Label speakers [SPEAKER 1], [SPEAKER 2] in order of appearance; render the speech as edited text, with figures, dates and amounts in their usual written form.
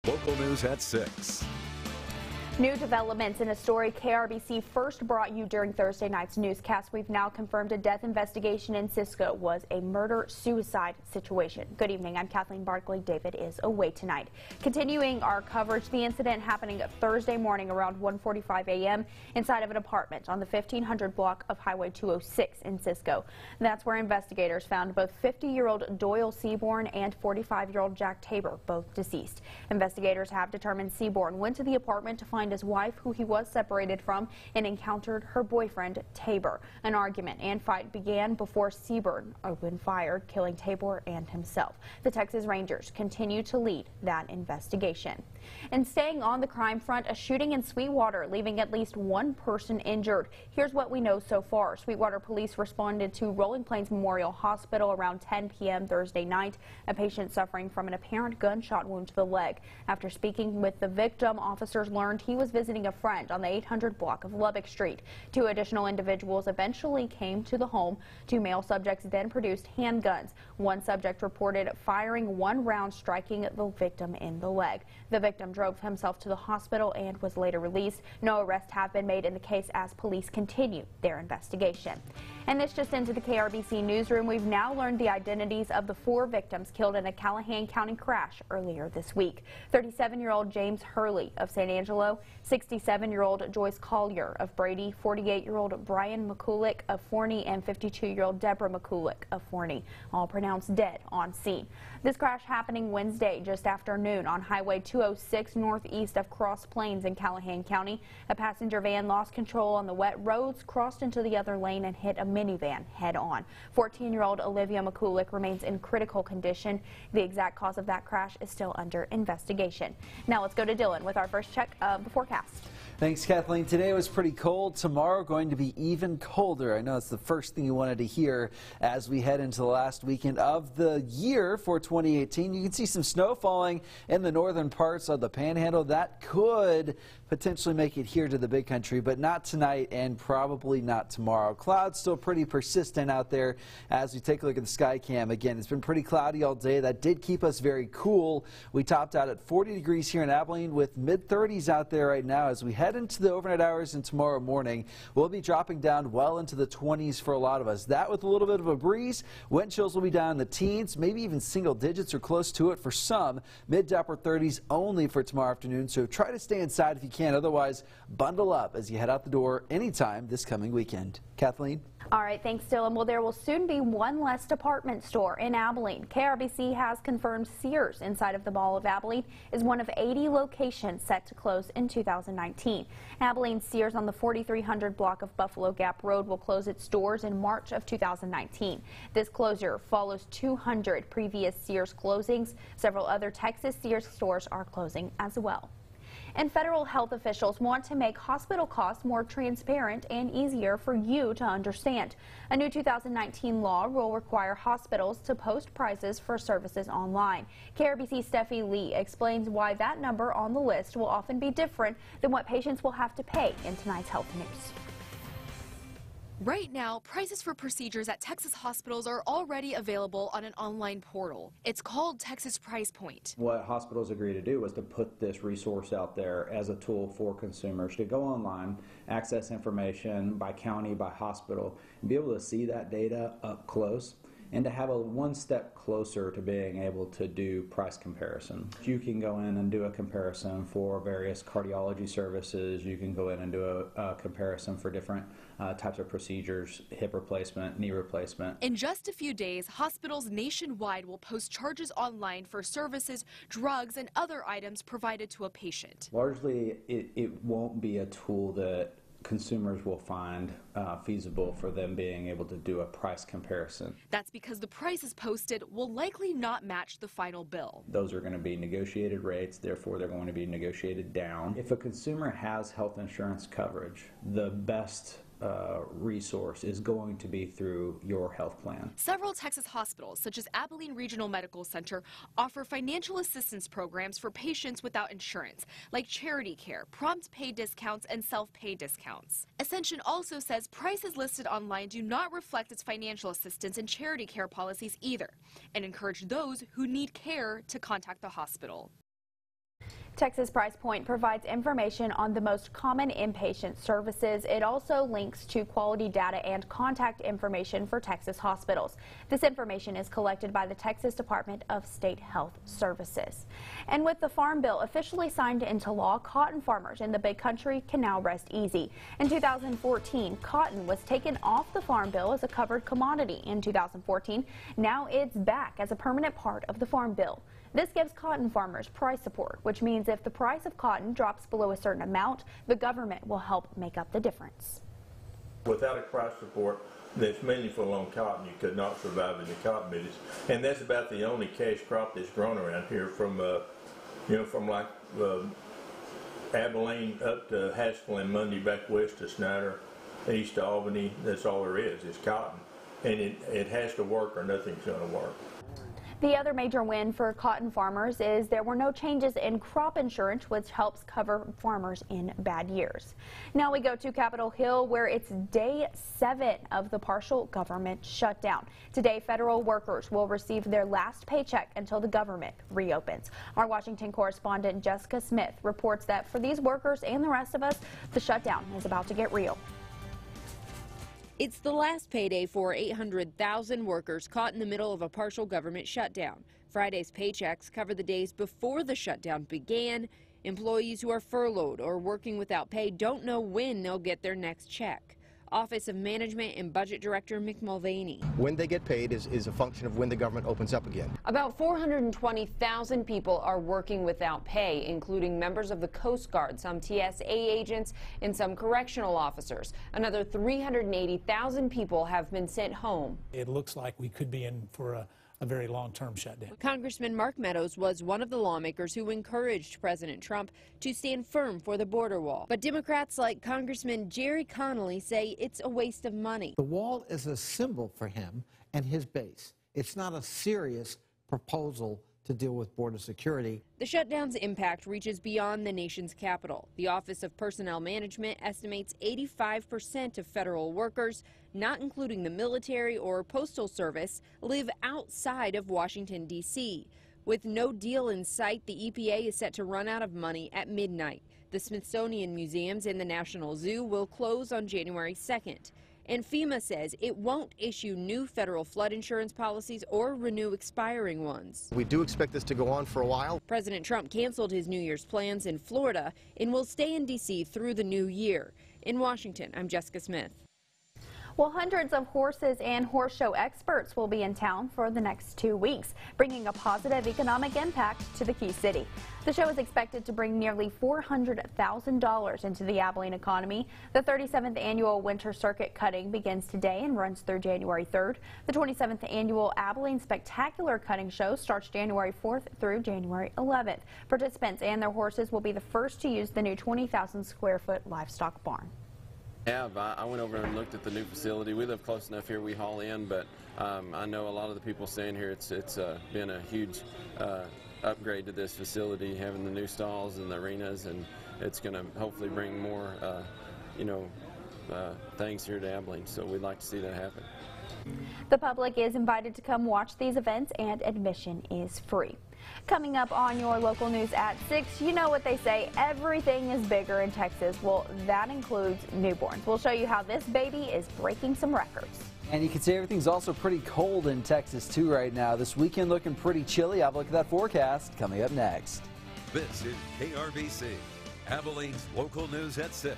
[SPEAKER 1] Local news at 6.
[SPEAKER 2] New developments in a story KRBC first brought you during Thursday night's newscast. We've now confirmed a death investigation in Cisco was a murder-suicide situation. Good evening. I'm Kathleen Barkley. David is away tonight. Continuing our coverage, the incident happening Thursday morning around 1:45 a.m. inside of an apartment on the 1500 block of Highway 206 in Cisco. That's where investigators found both 50-year-old Doyle Seaborn and 45-year-old Jack Tabor, both deceased. Investigators have determined Seaborn went to the apartment to find his wife, who he was separated from, and encountered her boyfriend, Tabor. An argument and fight began before Seaborn opened fire, killing Tabor and himself. The Texas Rangers continue to lead that investigation. And staying on the crime front, a shooting in Sweetwater, leaving at least one person injured. Here's what we know so far. Sweetwater police responded to Rolling Plains Memorial Hospital around 10 p.m. Thursday night. A patient suffering from an apparent gunshot wound to the leg. After speaking with the victim, officers learned he was visiting a friend on the 800 block of Lubbock Street. Two additional individuals eventually came to the home. Two male subjects then produced handguns. One subject reported firing one round, striking the victim in the leg. The victim drove himself to the hospital and was later released. No arrests have been made in the case as police continue their investigation. And this just into the KRBC newsroom. We've now learned the identities of the 4 victims killed in a Callahan County crash earlier this week. 37-year-old James Hurley of San Angelo, 67-year-old Joyce Collier of Brady, 48-year-old Brian McCulloch of Forney, and 52-year-old Deborah McCulloch of Forney, all pronounced dead on scene. This crash happening Wednesday just after noon on Highway 206 northeast of Cross Plains in Callahan County. A passenger van lost control on the wet roads, crossed into the other lane, and hit a minivan head-on. 14-year-old Olivia McCulloch remains in critical condition. The exact cause of that crash is still under investigation. Now let's go to Dylan with our first check of the forecast.
[SPEAKER 3] Thanks, Kathleen. Today was pretty cold. Tomorrow going to be even colder. I know it's the first thing you wanted to hear as we head into the last weekend of the year for 2018. You can see some snow falling in the northern parts of the Panhandle. That could potentially make it here to the Big Country, but not tonight and probably not tomorrow. Clouds still pretty persistent out there as we take a look at the sky cam. Again, it's been pretty cloudy all day. That did keep us very cool. We topped out at 40 degrees here in Abilene with mid-30s out there right now. As we head into the overnight hours and tomorrow morning, we'll be dropping down well into the 20s for a lot of us. That with a little bit of a breeze. Wind chills will be down in the teens, maybe even single digits or close to it for some. Mid to upper 30s only for tomorrow afternoon, so try to stay inside if you can. Otherwise, bundle up as you head out the door anytime this coming weekend. Kathleen?
[SPEAKER 2] All right, thanks, Dylan. Well, there will soon be one less department store in Abilene. KRBC has confirmed Sears inside of the Mall of Abilene is one of 80 locations set to close in 2019. Abilene Sears on the 4300 block of Buffalo Gap Road will close its doors in March of 2019. This closure follows 200 previous Sears closings. Several other Texas Sears stores are closing as well. And federal health officials want to make hospital costs more transparent and easier for you to understand. A new 2019 law will require hospitals to post prices for services online. KRBC's Steffi Lee explains why that number on the list will often be different than what patients will have to pay in tonight's health news.
[SPEAKER 4] Right now, prices for procedures at Texas hospitals are already available on an online portal. It's called Texas Price Point.
[SPEAKER 5] What hospitals agreed to do was to put this resource out there as a tool for consumers to go online, access information by county, by hospital, and be able to see that data up close, and to have a one step closer to being able to do price comparison. You can go in and do a comparison for various cardiology services. You can go in and do a comparison for different types of procedures, hip replacement, knee replacement.
[SPEAKER 4] In just a few days, hospitals nationwide will post charges online for services, drugs, and other items provided to a patient.
[SPEAKER 5] Largely, it won't be a tool that consumers will find feasible for them being able to do a price comparison.
[SPEAKER 4] That's because the prices posted will likely not match the final bill.
[SPEAKER 5] Those are going to be negotiated rates, therefore they're going to be negotiated down. If a consumer has health insurance coverage, the best resource is going to be through your health plan.
[SPEAKER 4] Several Texas hospitals, such as Abilene Regional Medical Center, offer financial assistance programs for patients without insurance, like charity care, prompt pay discounts, and self-pay discounts. Ascension also says prices listed online do not reflect its financial assistance and charity care policies either, and encourage those who need care to contact the hospital.
[SPEAKER 2] Texas Price Point provides information on the most common inpatient services. It also links to quality data and contact information for Texas hospitals. This information is collected by the Texas Department of State Health Services. And with the Farm Bill officially signed into law, cotton farmers in the Big Country can now rest easy. In 2014, cotton was taken off the Farm Bill as a covered commodity. In 2014, now it's back as a permanent part of the Farm Bill. This gives cotton farmers price support, which means if the price of cotton drops below a certain amount, the government will help make up the difference.
[SPEAKER 1] Without a price support that's meaningful on cotton, you could not survive in the cotton business. And that's about the only cash crop that's grown around here from like Abilene up to Haskell and Mundy, back west to Snyder, east to Albany. That's all there is cotton. And it has to work or nothing's going to work.
[SPEAKER 2] The other major win for cotton farmers is there were no changes in crop insurance, which helps cover farmers in bad years. Now we go to Capitol Hill, where it's day 7 of the partial government shutdown. Today, federal workers will receive their last paycheck until the government reopens. Our Washington correspondent Jessica Smith reports that for these workers and the rest of us, the shutdown is about to get real.
[SPEAKER 6] It's the last payday for 800,000 workers caught in the middle of a partial government shutdown. Friday's paychecks cover the days before the shutdown began. Employees who are furloughed or working without pay don't know when they'll get their next check. Office of Management and Budget Director Mick Mulvaney.
[SPEAKER 7] When they get paid is a function of when the government opens up again.
[SPEAKER 6] About 420,000 people are working without pay, including members of the Coast Guard, some TSA agents, and some correctional officers. Another 380,000 people have been sent home.
[SPEAKER 8] It looks like we could be in for a very long-term shutdown.
[SPEAKER 6] Congressman Mark Meadows was one of the lawmakers who encouraged President Trump to stand firm for the border wall. But Democrats like Congressman Jerry Connolly say it's a waste of money.
[SPEAKER 9] The wall is a symbol for him and his base. It's not a serious proposal to deal with border security.
[SPEAKER 6] The shutdown's impact reaches beyond the nation's capital. The Office of Personnel Management estimates 85% of federal workers, not including the military or postal service, live outside of Washington, D.C. With no deal in sight, the EPA is set to run out of money at midnight. The Smithsonian Museums and the National Zoo will close on January 2nd. And FEMA says it won't issue new federal flood insurance policies or renew expiring ones.
[SPEAKER 7] We do expect this to go on for a while.
[SPEAKER 6] President Trump canceled his New Year's plans in Florida and will stay in D.C. through the new year. In Washington, I'm Jessica Smith.
[SPEAKER 2] Well, hundreds of horses and horse show experts will be in town for the next 2 weeks, bringing a positive economic impact to the Key City. The show is expected to bring nearly $400,000 into the Abilene economy. The 37th annual Winter Circuit Cutting begins today and runs through January 3rd. The 27th annual Abilene Spectacular Cutting Show starts January 4th through January 11th. Participants and their horses will be the first to use the new 20,000 square foot livestock barn.
[SPEAKER 10] I went over and looked at the new facility. We live close enough here, we haul in, but I know a lot of the people staying here, it's been a huge upgrade to this facility, having the new stalls and the arenas, and it's going to hopefully bring more things here to Abilene, so we'd like to see that happen.
[SPEAKER 2] The public is invited to come watch these events, and admission is free. Coming up on your local news at 6, you know what they say, everything is bigger in Texas. Well, that includes newborns. We'll show you how this baby is breaking some records.
[SPEAKER 3] And you can see everything's also pretty cold in Texas, too, right now. This weekend looking pretty chilly. Have a look at that forecast coming up next.
[SPEAKER 11] This is KRBC, Abilene's local news at 6.